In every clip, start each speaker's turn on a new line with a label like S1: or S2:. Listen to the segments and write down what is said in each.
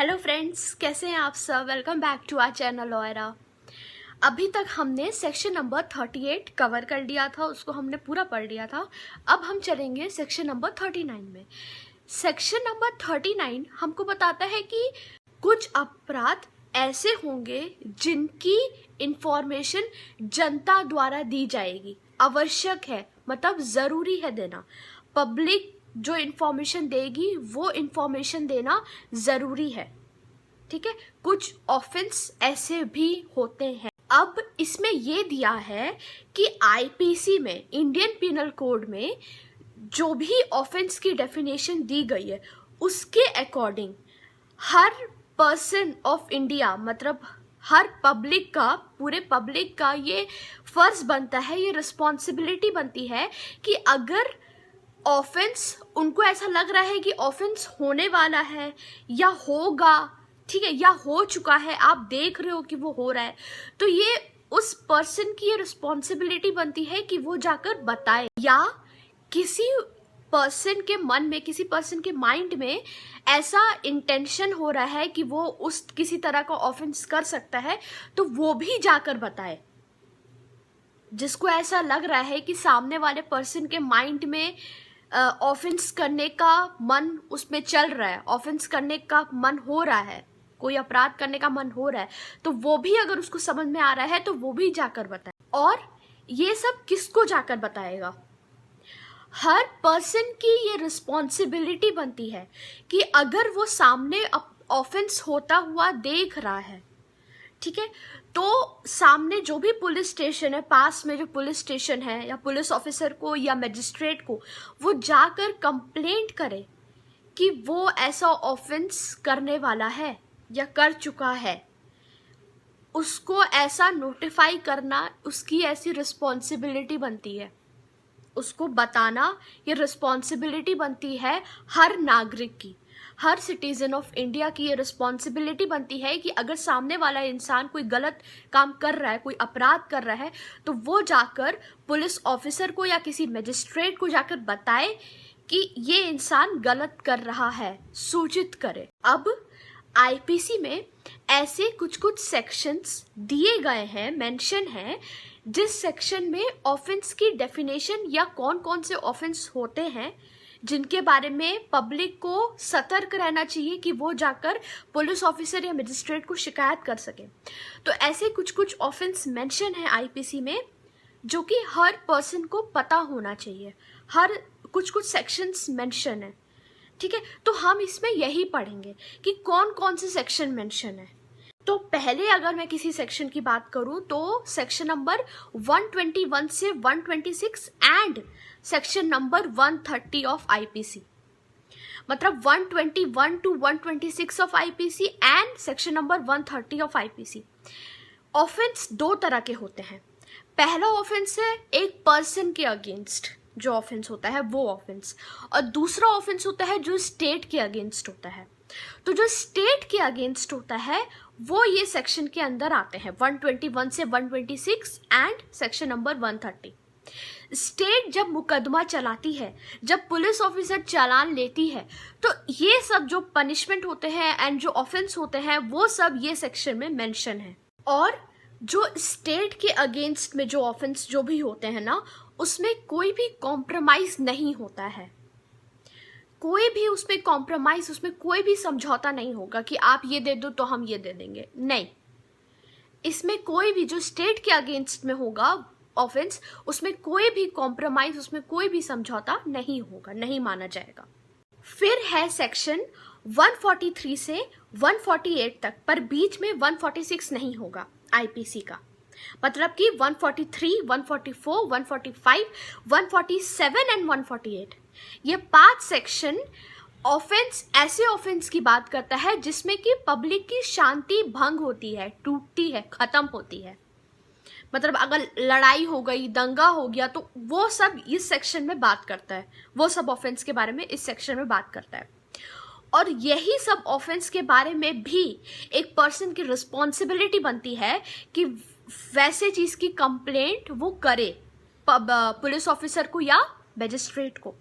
S1: Hello friends, कैसे हैं आप सब। Welcome back to our channel Loyra. अभी तक हमने सेक्शन नंबर 38 कवर कर लिया था, उसको हमने पूरा पढ़ लिया था। अब हम चलेंगे सेक्शन नंबर 39 में। सेक्शन नंबर 39 हमको बताता है कि कुछ अपराध ऐसे होंगे जिनकी इंफॉर्मेशन जनता द्वारा दी जाएगी। आवश्यक है, मतलब ज़रूरी है देना। पब्लिक जो इंफॉर्मेशन देगी वो इंफॉर्मेशन देना ज़रूरी है, ठीक है। कुछ ऑफेंस ऐसे भी होते हैं। अब इसमें ये दिया है कि आईपीसी में, इंडियन पिनल कोड में जो भी ऑफेंस की डेफिनेशन दी गई है उसके according her person of India, मतलब हर पब्लिक का, पूरे पब्लिक का ये फर्ज बनता है, ये रिस्पॉन्सिबिलिटी बनती है कि अगर ऑफेंस, उनको ऐसा लग रहा है कि ऑफेंस होने वाला है या होगा, ठीक है, या हो चुका है, आप देख रहे हो कि वो हो रहा है, तो ये उस पर्सन की ये रिस्पॉन्सिबिलिटी बनती है कि वो जाकर बताए। या किसी पर्सन के मन में, किसी पर्सन के माइंड में ऐसा इंटेंशन हो रहा है कि वो उस किसी तरह का ऑफेंस कर सकता है, तो वो भी जाकर बताए। जिसको ऐसा लग रहा है कि सामने वाले पर्सन के माइंड में ऑफेंस करने का मन उसमें चल रहा है, ऑफेंस करने का मन हो रहा है, कोई अपराध करने का मन हो रहा है, तो वो भी अगर उसको समझ में आ रहा है तो वो भी जाकर बताए। और ये सब किसको जाकर बताएगा? हर पर्सन की ये रिस्पॉन्सिबिलिटी बनती है कि अगर वो सामने ऑफेंस होता हुआ देख रहा है, ठीक है, तो सामने जो भी पुलिस स्टेशन है, पास में जो पुलिस स्टेशन है, या पुलिस ऑफिसर को या मजिस्ट्रेट को वो जाकर कंप्लेंट करे कि वो ऐसा ऑफेंस करने वाला है या कर चुका है। उसको ऐसा नोटिफाई करना उसकी ऐसी रिस्पॉन्सिबिलिटी बनती है, उसको बताना ये रिस्पॉन्सिबिलिटी बनती है हर नागरिक की, हर सिटीजन ऑफ इंडिया की ये रिस्पॉन्सिबिलिटी बनती है कि अगर सामने वाला इंसान कोई गलत काम कर रहा है, कोई अपराध कर रहा है, तो वो जाकर पुलिस ऑफिसर को या किसी मजिस्ट्रेट को जाकर बताए कि ये इंसान गलत कर रहा है, सूचित करे। अब आईपीसी में ऐसे कुछ कुछ सेक्शंस दिए गए हैं, मेंशन है, जिस सेक्शन में ऑफेंस की डेफिनेशन या कौन कौन से ऑफेंस होते हैं जिनके बारे में पब्लिक को सतर्क रहना चाहिए कि वो जाकर पुलिस ऑफिसर या मजिस्ट्रेट को शिकायत कर सके। तो ऐसे कुछ कुछ ऑफेंस मेंशन है आईपीसी में जो कि हर पर्सन को पता होना चाहिए। हर कुछ कुछ सेक्शंस मेंशन है, ठीक है। तो हम इसमें यही पढ़ेंगे कि कौन कौन से सेक्शन मेंशन है। तो पहले अगर मैं किसी सेक्शन की बात करूं तो सेक्शन नंबर 121 से 126 and section number 130 of IPC, मतलब 121 to 126 of IPC and section number 130 of IPC. Offence दो तरह के होते हैं। पहला ऑफेंस है एक पर्सन के अगेंस्ट जो ऑफेंस होता है वो ऑफेंस, और दूसरा ऑफेंस होता है जो स्टेट के अगेंस्ट होता है। तो जो स्टेट के अगेंस्ट होता है वो ये सेक्शन के अंदर आते हैं, 121 से 126 एंड सेक्शन नंबर 130। स्टेट जब मुकदमा चलाती है, जब पुलिस ऑफिसर चालान लेती है, तो ये सब जो पनिशमेंट होते हैं एंड जो ऑफेंस होते हैं वो सब ये सेक्शन में मेंशन है। और जो स्टेट के अगेंस्ट में जो ऑफेंस जो भी होते हैं ना, उसमें कोई भी कॉम्प्रोमाइज नहीं होता है, कोई भी उसमें कॉम्प्रोमाइज, उसमें कोई भी समझौता नहीं होगा कि आप ये दे दो तो हम ये दे देंगे, नहीं। इसमें कोई भी जो स्टेट के अगेंस्ट में होगा ऑफेंस, उसमें कोई भी कॉम्प्रोमाइज, उसमें कोई भी समझौता नहीं होगा, नहीं माना जाएगा। फिर है सेक्शन 143 से 148 तक, पर बीच में 146 नहीं होगा आईपीसी का, मतलब कि 143, 144, 145, 147 एंड 148, ये 5 सेक्शन ऑफेंस, ऐसे ऑफेंस की बात करता है जिसमें कि पब्लिक की शांति भंग होती है, टूटती है, खत्म होती है। मतलब अगर लड़ाई हो गई, दंगा हो गया, तो वो सब इस सेक्शन में बात करता है, वो सब ऑफेंस के बारे में इस सेक्शन में बात करता है। और यही सब ऑफेंस के बारे में भी एक पर्सन की रिस्पॉन्सिबिलिटी बनती है कि वैसे चीज की कंप्लेंट वो करे, पुलिस ऑफिसर को या मजिस्ट्रेट को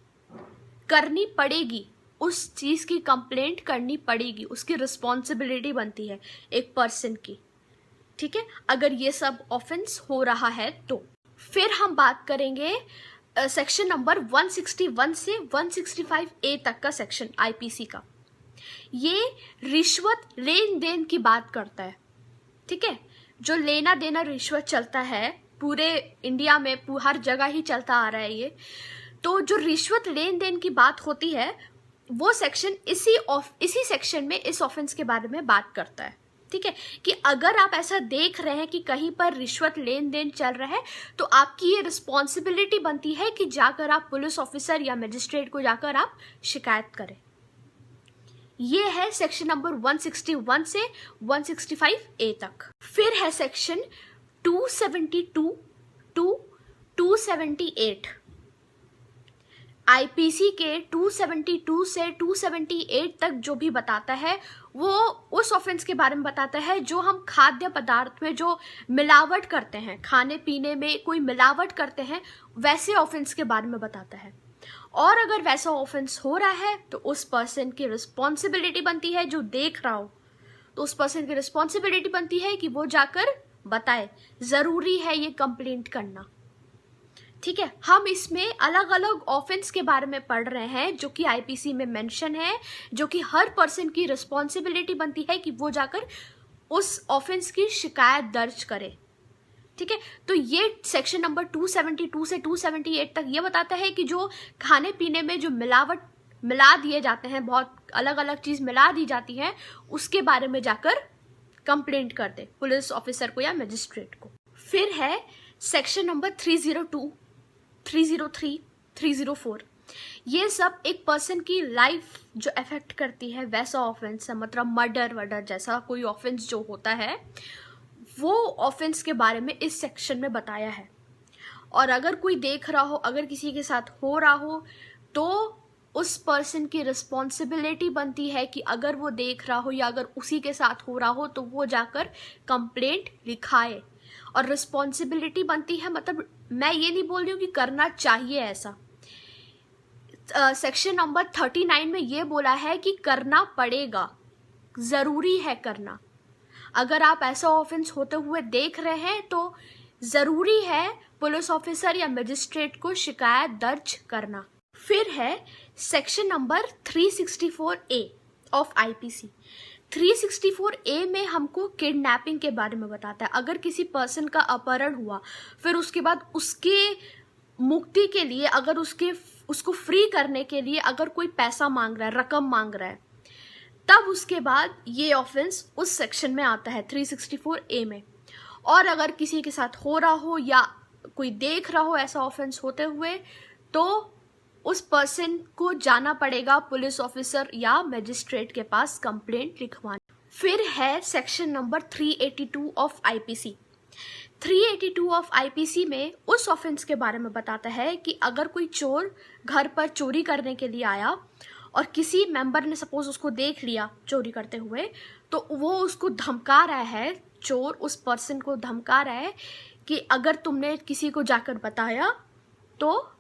S1: करनी पड़ेगी, उस चीज़ की कंप्लेंट करनी पड़ेगी, उसकी रिस्पॉन्सिबिलिटी बनती है एक पर्सन की, ठीक है, अगर ये सब ऑफेंस हो रहा है तो। फिर हम बात करेंगे सेक्शन नंबर 161 से 165A तक का सेक्शन आईपीसी का। ये रिश्वत लेन देन की बात करता है, ठीक है, जो लेना देना रिश्वत चलता है पूरे इंडिया में, हर जगह ही चलता आ रहा है ये। तो जो रिश्वत लेन देन की बात होती है वो सेक्शन इसी सेक्शन में इस ऑफेंस के बारे में बात करता है, ठीक है, कि अगर आप ऐसा देख रहे हैं कि कहीं पर रिश्वत लेन देन चल रहा है तो आपकी ये रिस्पॉन्सिबिलिटी बनती है कि जाकर आप पुलिस ऑफिसर या मजिस्ट्रेट को जाकर आप शिकायत करें। ये है सेक्शन नंबर 161 से 165A तक। फिर है सेक्शन 272 टू 278। आईपीसी के 272 से 278 तक जो भी बताता है वो उस ऑफेंस के बारे में बताता है जो हम खाद्य पदार्थ में जो मिलावट करते हैं, खाने पीने में कोई मिलावट करते हैं, वैसे ऑफेंस के बारे में बताता है। और अगर वैसा ऑफेंस हो रहा है तो उस पर्सन की रिस्पॉन्सिबिलिटी बनती है, जो देख रहा हो तो उस पर्सन की रिस्पॉन्सिबिलिटी बनती है कि वो जाकर बताए। जरूरी है ये कंप्लेंट करना, ठीक है। हम इसमें अलग अलग ऑफेंस के बारे में पढ़ रहे हैं जो कि आईपीसी में मेंशन है, जो कि हर पर्सन की रिस्पॉन्सिबिलिटी बनती है कि वो जाकर उस ऑफेंस की शिकायत दर्ज करे, ठीक है। तो ये सेक्शन नंबर 272 से 278 तक ये बताता है कि जो खाने पीने में जो मिलावट मिला दिए जाते हैं, बहुत अलग अलग चीज मिला दी जाती है, उसके बारे में जाकर कंप्लेंट कर दे पुलिस ऑफिसर को या मजिस्ट्रेट को। फिर है सेक्शन नंबर 302, 303, 304। ये सब एक पर्सन की लाइफ जो अफेक्ट करती है वैसा ऑफेंस है, मतलब मर्डर वर्डर जैसा कोई ऑफेंस जो होता है वो ऑफेंस के बारे में इस सेक्शन में बताया है। और अगर कोई देख रहा हो, अगर किसी के साथ हो रहा हो, तो उस पर्सन की रिस्पॉन्सिबिलिटी बनती है कि अगर वो देख रहा हो या अगर उसी के साथ हो रहा हो तो वो जाकर कंप्लेंट लिखाए। और रिस्पॉन्सिबिलिटी बनती है, मतलब मैं ये नहीं बोल रही हूँ कि करना चाहिए ऐसा। सेक्शन नंबर 39 में ये बोला है कि करना पड़ेगा, जरूरी है करना। अगर आप ऐसा ऑफेंस होते हुए देख रहे हैं तो जरूरी है पुलिस ऑफिसर या मजिस्ट्रेट को शिकायत दर्ज करना। फिर है section number 364A of IPC. 364A में हमको किडनैपिंग के बारे में बताता है। अगर किसी पर्सन का अपहरण हुआ, फिर उसके बाद उसके मुक्ति के लिए, अगर उसको फ्री करने के लिए अगर कोई पैसा मांग रहा है, रकम मांग रहा है, तब उसके बाद ये ऑफेंस उस सेक्शन में आता है 364A में। और अगर किसी के साथ हो रहा हो या कोई देख रहा हो ऐसा ऑफेंस होते हुए, तो उस पर्सन को जाना पड़ेगा पुलिस ऑफिसर या मजिस्ट्रेट के पास कंप्लेंट लिखवाने। फिर है section number 382 of IPC. 382 of IPC में उस ऑफेंस के बारे में बताता है कि अगर कोई चोर घर पर चोरी करने के लिए आया और किसी मेंबर ने सपोज उसको देख लिया चोरी करते हुए, तो वो उसको धमका रहा है, चोर उस पर्सन को धमका रहा है कि अगर तुमने किसी को जाकर बताया तो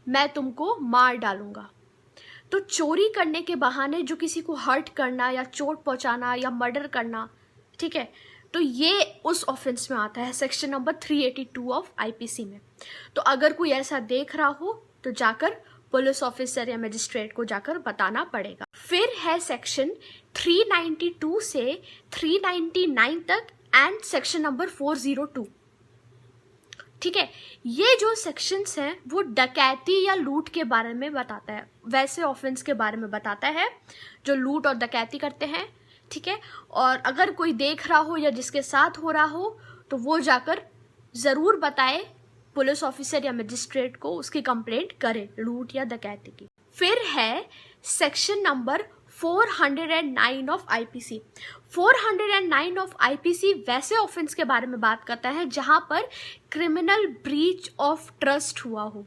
S1: मैं तुमको मार डालूंगा। तो चोरी करने के बहाने जो किसी को हर्ट करना या चोट पहुंचाना या मर्डर करना, ठीक है, तो ये उस ऑफेंस में आता है सेक्शन नंबर 382 ऑफ आईपीसी में। तो अगर कोई ऐसा देख रहा हो तो जाकर पुलिस ऑफिसर या मजिस्ट्रेट को जाकर बताना पड़ेगा। फिर है सेक्शन 392 से 399 तक एंड सेक्शन नंबर 402, ठीक है। ये जो सेक्शंस हैं वो डकैती या लूट के बारे में बताता है, वैसे ऑफेंस के बारे में बताता है जो लूट और डकैती करते हैं, ठीक है। और अगर कोई देख रहा हो या जिसके साथ हो रहा हो तो वो जाकर जरूर बताए पुलिस ऑफिसर या मजिस्ट्रेट को, उसकी कंप्लेंट करे लूट या डकैती की। फिर है section number 409 of IPC. 409 of IPC वैसे ऑफेंस के बारे में बात करता है जहां पर क्रिमिनल ब्रीच ऑफ ट्रस्ट हुआ हो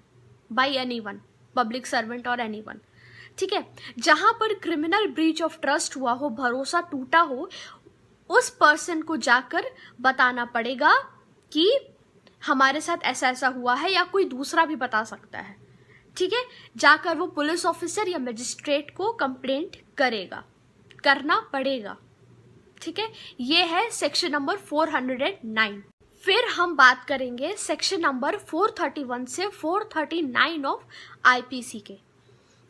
S1: बाय एनीवन, पब्लिक सर्वेंट और एनीवन, ठीक है। जहां पर क्रिमिनल ब्रीच ऑफ ट्रस्ट हुआ हो, भरोसा टूटा हो, उस पर्सन को जाकर बताना पड़ेगा कि हमारे साथ ऐसा ऐसा हुआ है, या कोई दूसरा भी बता सकता है, ठीक है, जाकर वो पुलिस ऑफिसर या मजिस्ट्रेट को कंप्लेंट करेगा, करना पड़ेगा। ठीक है, ये है सेक्शन नंबर 409। फिर हम बात करेंगे सेक्शन नंबर 431 से 439 ऑफ आईपीसी के।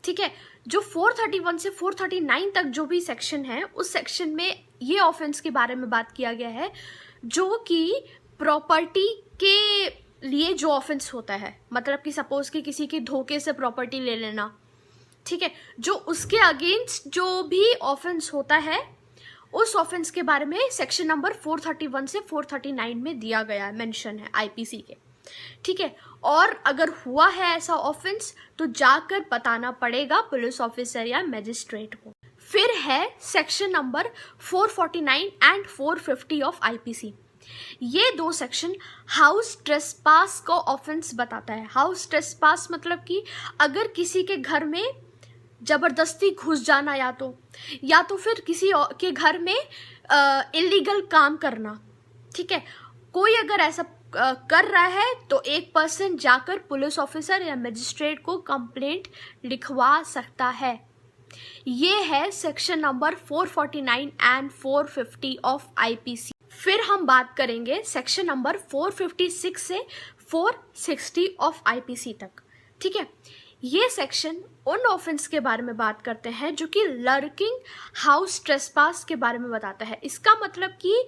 S1: ठीक है, जो 431 से 439 तक जो भी सेक्शन है, उस सेक्शन में ये ऑफेंस के बारे में बात किया गया है जो कि प्रॉपर्टी के लिए जो ऑफेंस होता है, मतलब कि सपोज कि किसी की धोखे से प्रॉपर्टी ले लेना, ठीक है, जो उसके अगेंस्ट जो भी ऑफेंस होता है, उस ऑफेंस के बारे में सेक्शन नंबर 431 से 439 में दिया गया है, मेंशन है आईपीसी के। ठीक है, और अगर हुआ है ऐसा ऑफेंस तो जाकर बताना पड़ेगा पुलिस ऑफिसर या मजिस्ट्रेट को। फिर है section number 449 and 450 of IPC. ये दो सेक्शन हाउस ट्रेसपास को ऑफेंस बताता है। हाउस ट्रेसपास मतलब कि अगर किसी के घर में जबरदस्ती घुस जाना, या तो फिर किसी के घर में इलीगल काम करना। ठीक है, कोई अगर ऐसा कर रहा है तो एक पर्सन जाकर पुलिस ऑफिसर या मजिस्ट्रेट को कंप्लेंट लिखवा सकता है। ये है section number 449 and 450 of IPC. फिर हम बात करेंगे सेक्शन नंबर 456 से 460 ऑफ आईपीसी तक। ठीक है, ये सेक्शन उन ऑफेंस के बारे में बात करते हैं जो कि लर्किंग हाउस ट्रेसपास के बारे में बताता है। इसका मतलब कि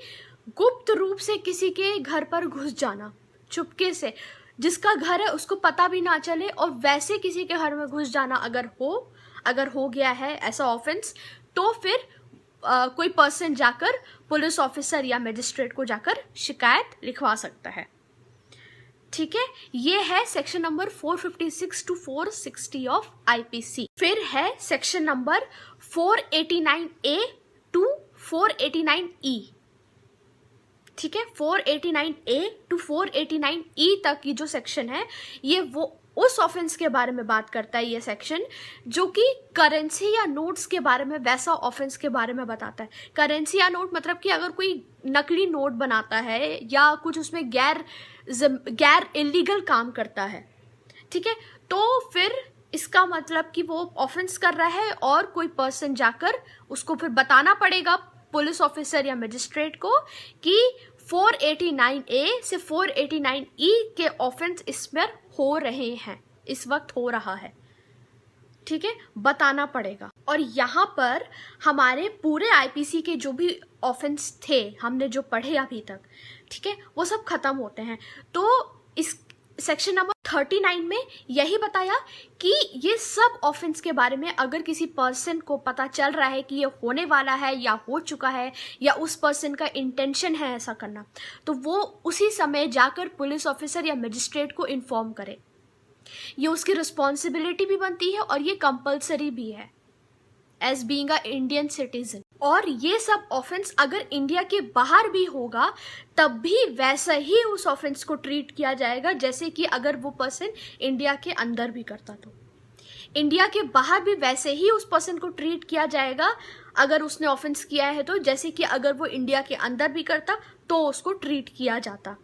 S1: गुप्त रूप से किसी के घर पर घुस जाना, चुपके से, जिसका घर है उसको पता भी ना चले, और वैसे किसी के घर में घुस जाना अगर हो गया है ऐसा ऑफेंस, तो फिर कोई पर्सन जाकर पुलिस ऑफिसर या मजिस्ट्रेट को जाकर शिकायत लिखवा सकता है। ठीक है, ये है section number 456 to 460 of IPC. फिर है section number 489A to 489E। ठीक है, 489A टू 489E तक की जो सेक्शन है, ये वो उस ऑफेंस के बारे में बात करता है। ये सेक्शन जो कि करेंसी या नोट्स के बारे में, वैसा ऑफेंस के बारे में बताता है। करेंसी या नोट मतलब कि अगर कोई नकली नोट बनाता है या कुछ उसमें गैर इलीगल काम करता है, ठीक है, तो फिर इसका मतलब कि वो ऑफेंस कर रहा है और कोई पर्सन जाकर उसको फिर बताना पड़ेगा पुलिस ऑफिसर या मजिस्ट्रेट को कि 489A से 489E के ऑफेंस इसमें हो रहे हैं, इस वक्त हो रहा है। ठीक है, बताना पड़ेगा। और यहाँ पर हमारे पूरे आईपीसी के जो भी ऑफेंस थे, हमने जो पढ़े अभी तक, ठीक है, वो सब खत्म होते हैं। तो इस सेक्शन नंबर 39 में यही बताया कि ये सब ऑफेंस के बारे में अगर किसी पर्सन को पता चल रहा है कि ये होने वाला है या हो चुका है, या उस पर्सन का इंटेंशन है ऐसा करना, तो वो उसी समय जाकर पुलिस ऑफिसर या मजिस्ट्रेट को इन्फॉर्म करे। ये उसकी रिस्पॉन्सिबिलिटी भी बनती है और ये कंपल्सरी भी है as being a Indian citizen. और ये सब ऑफेंस अगर इंडिया के बाहर भी होगा तब भी वैसा ही उस ऑफेंस को ट्रीट किया जाएगा जैसे कि अगर वो पर्सन इंडिया के अंदर भी करता, तो इंडिया के बाहर भी वैसे ही उस पर्सन को ट्रीट किया जाएगा अगर उसने ऑफेंस किया है, तो जैसे कि अगर वो इंडिया के अंदर भी करता तो उसको ट्रीट किया जाता।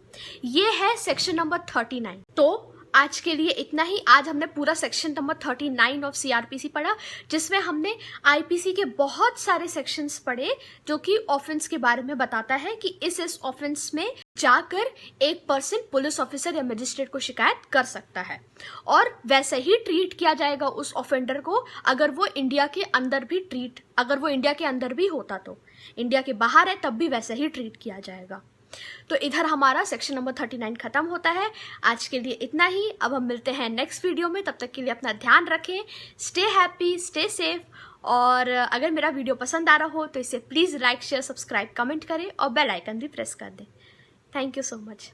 S1: ये है सेक्शन नंबर 39। तो आज के लिए इतना ही। आज हमने पूरा सेक्शन नंबर 39 ऑफ सीआरपीसी पढ़ा, जिसमें हमने आईपीसी के बहुत सारे सेक्शंस पढ़े जो कि ऑफेंस के बारे में बताता है कि इस ऑफेंस में जाकर एक पर्सन पुलिस ऑफिसर या मजिस्ट्रेट को शिकायत कर सकता है, और वैसे ही ट्रीट किया जाएगा उस ऑफेंडर को अगर वो इंडिया के अंदर भी होता, तो इंडिया के बाहर है तब भी वैसे ही ट्रीट किया जाएगा। तो इधर हमारा सेक्शन नंबर 39 खत्म होता है। आज के लिए इतना ही। अब हम मिलते हैं नेक्स्ट वीडियो में, तब तक के लिए अपना ध्यान रखें, स्टे हैप्पी, स्टे सेफ, और अगर मेरा वीडियो पसंद आ रहा हो तो इसे please like, share, subscribe, comment करें और बेल आइकन भी प्रेस कर दें। Thank you so much.